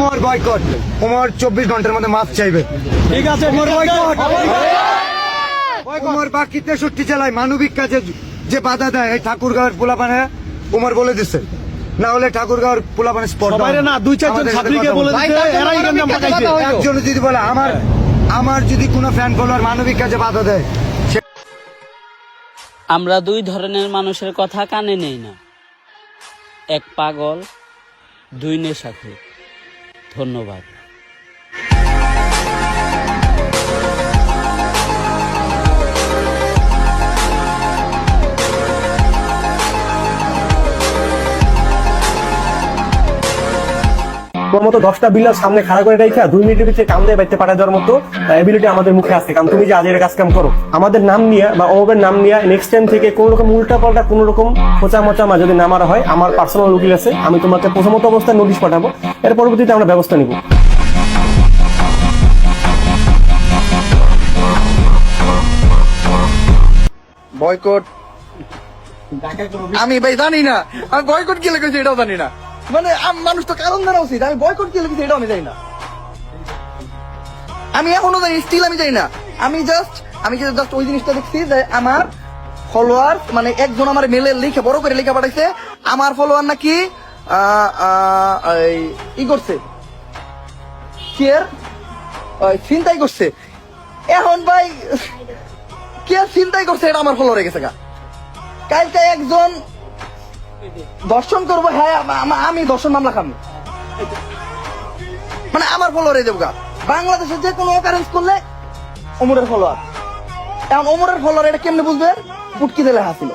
Omar boycott, Omar 24 ঘন্টার মধ্যে মাফ চাইবে। ঠিক আছে, ওমর বয়কট। ওমর বাকি 63 জেলায় মানবিক কাজে যে বাধা দেয় এই ঠাকুরগাঁওয়ের পোলাপানে ওমর বলে দিচ্ছে, না হলে ঠাকুরগাঁওয়ের পোলাপানে স্পট বাইরে না 2-4 জন ছাত্রীকে বলে দিতে এরাই গঞ্জাম পাকাইছে। একজন যদি বলে আমার যদি কোনো ফ্যান ফলোয়ার মানবিক কাজে বাধা দেয়, আমরা দুই ধরনের মানুষের কথা কানে নেই না, এক পাগল, দুই নেশাখোর। ধন্যবাদ। তোমার মতো 10টা বিল্লার সামনে খাড়া করে রাখা 2 মিনিটের ভিতরে কাম দিয়ে বাইতে পাঠা দেওয়ার মতো এবিলিটি আমাদের মুখে আছে। কারণ তুমি যে আজের কাজ কাম করো, আমাদের নাম নিয়ে বা অমরের নাম নিয়ে নেক্সট টাইম থেকে কোন রকম উল্টা পাল্টা কোন রকম খোঁচা মোচা যদি না মারা হয়, আমার পার্সোনাল উকিল আছে, আমি তোমাকে প্রথমত অবস্থায় নোটিশ পাঠাবো, এর পরবর্তীতে আমরা ব্যবস্থা নিব। বয়কট আমি ভাই জানি না, আমি বয়কট কি লেগেছে এটাও জানি না। মানে মানুষ তো কারণ জানা উচিত, আমি বয়কট কি লেগেছে এটাও আমি জানি না। আমি এখনো জানি, স্টিল আমি জানি না। আমি জাস্ট ওই জিনিসটা দেখছি যে আমার ফলোয়ার মানে একজন আমার মেলে লিখে বড় করে লিখে পাঠাইছে, আমার ফলোয়ার নাকি ই করছে, চিন্তাই করছে। এখন ভাই কে চিন্তাই করছে এটা আমার ফলোয়ারে গেছে গা। কালকে একজন দর্শন করবো, হ্যাঁ আমি দর্শন মামলা খাবো, মানে আমার ফলোয়ারে দেবো গা। বাংলাদেশে যে কোনো অকারেন্স করলে ওমরের ফলোয়ার, এখন ওমরের ফলোয়ার এটা কেমনে বুঝবে? পুটকি দিলে হাসিল।